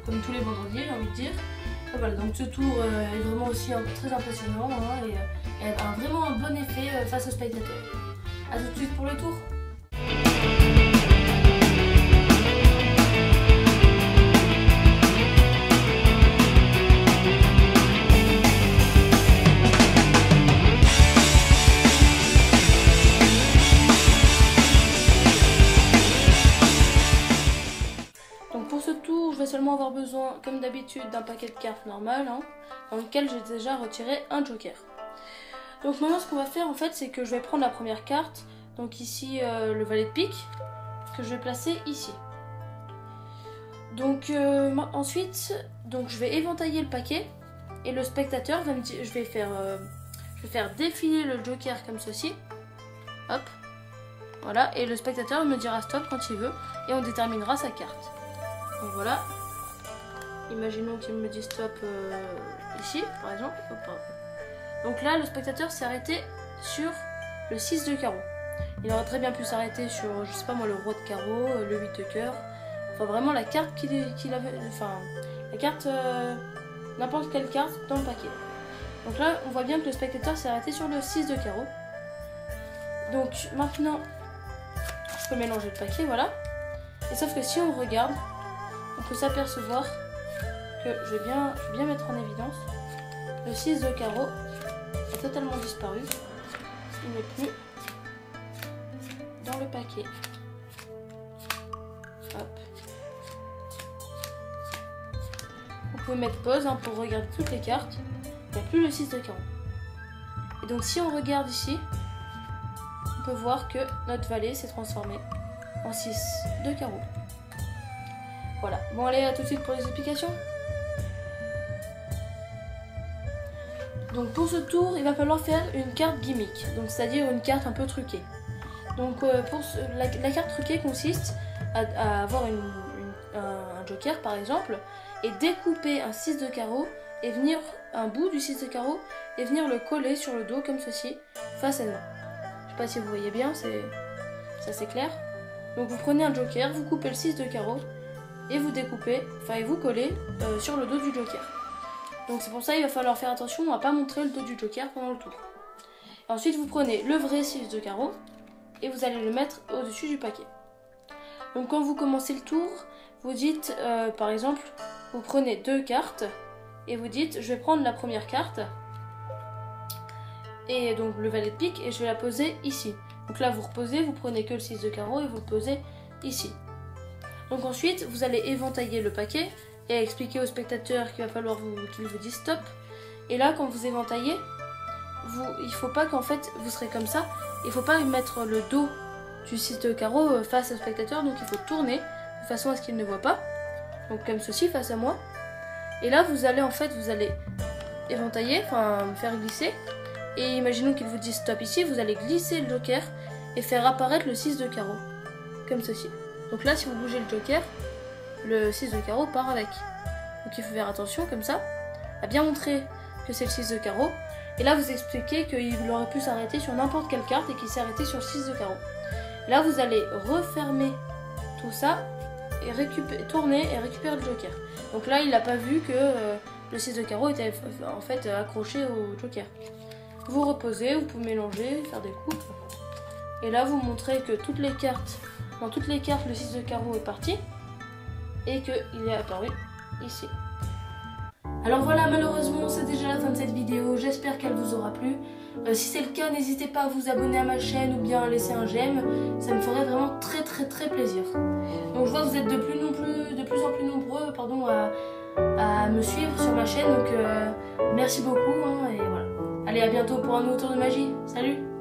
comme tous les vendredis, j'ai envie de dire. Et voilà, donc ce tour est vraiment aussi très impressionnant hein, et a vraiment un bon effet face aux spectateurs. A tout de suite pour le tour. Donc pour ce tour, je vais seulement avoir besoin, comme d'habitude, d'un paquet de cartes normal, hein, dans lequel j'ai déjà retiré un joker. Donc maintenant ce qu'on va faire en fait, c'est que je vais prendre la première carte, donc ici le valet de pique, que je vais placer ici. Donc ensuite, donc je vais éventailler le paquet, et le spectateur va me dire, je vais faire défiler le joker comme ceci, hop, voilà, et le spectateur me dira stop quand il veut, et on déterminera sa carte. Donc voilà, imaginons qu'il me dit stop ici par exemple. Hop, hop. Donc là le spectateur s'est arrêté sur le 6 de carreau. Il aurait très bien pu s'arrêter sur, je sais pas moi, le roi de carreau, le 8 de cœur. Enfin vraiment la carte qu'il avait, enfin la carte, n'importe quelle carte dans le paquet. Donc là on voit bien que le spectateur s'est arrêté sur le 6 de carreau. Donc maintenant je peux mélanger le paquet, voilà. Et sauf que si on regarde, on peut s'apercevoir que je vais bien mettre en évidence le 6 de carreau a totalement disparu. Il n'est plus dans le paquet. Hop. Vous pouvez mettre pause hein, pour regarder toutes les cartes. Il n'y a plus le 6 de carreau. Et donc si on regarde ici, on peut voir que notre valet s'est transformé en 6 de carreau. Voilà, bon allez, à tout de suite pour les explications. Donc pour ce tour, il va falloir faire une carte gimmick, donc c'est-à-dire une carte un peu truquée. Donc la carte truquée consiste à avoir un joker par exemple, et découper un 6 de carreau, et venir un bout du 6 de carreau, et venir le coller sur le dos comme ceci, face à nous. Je sais pas si vous voyez bien, c'est clair. Donc vous prenez un joker, vous coupez le 6 de carreau, et vous découpez, enfin et vous collez sur le dos du joker. Donc c'est pour ça il va falloir faire attention à ne pas montrer le dos du joker pendant le tour. Et ensuite vous prenez le vrai 6 de carreau et vous allez le mettre au-dessus du paquet. Donc quand vous commencez le tour, vous dites par exemple, vous prenez deux cartes et vous dites je vais prendre la première carte, et donc le valet de pique, et je vais la poser ici. Donc là vous reposez, vous prenez que le 6 de carreau et vous le posez ici. Donc ensuite, vous allez éventailler le paquet et expliquer au spectateur qu'il va falloir qu'il vous dise stop. Et là, quand vous éventaillez, il ne faut pas qu'en fait, vous serez comme ça. Il ne faut pas mettre le dos du 6 de carreau face au spectateur. Donc il faut tourner de façon à ce qu'il ne voit pas. Donc comme ceci, face à moi. Et là, vous allez éventailler, enfin faire glisser. Et imaginons qu'il vous dise stop ici, vous allez glisser le joker et faire apparaître le 6 de carreau. Comme ceci. Donc là, si vous bougez le joker, le 6 de carreau part avec. Donc il faut faire attention, comme ça, à bien montrer que c'est le 6 de carreau. Et là, vous expliquez qu'il aurait pu s'arrêter sur n'importe quelle carte et qu'il s'est arrêté sur le 6 de carreau. Là, vous allez refermer tout ça, et tourner et récupérer le joker. Donc là, il n'a pas vu que le 6 de carreau était en fait accroché au joker. Vous reposez, vous pouvez mélanger, faire des coupes. Et là, vous montrez que dans toutes les cartes, le 6 de carreau est parti et qu'il est apparu ici. Alors voilà, malheureusement, c'est déjà la fin de cette vidéo. J'espère qu'elle vous aura plu. Si c'est le cas, n'hésitez pas à vous abonner à ma chaîne ou bien à laisser un j'aime. Ça me ferait vraiment très plaisir. Donc je vois que vous êtes de plus en plus nombreux à me suivre sur ma chaîne. Donc merci beaucoup hein, et voilà. Allez, à bientôt pour un nouveau tour de magie. Salut!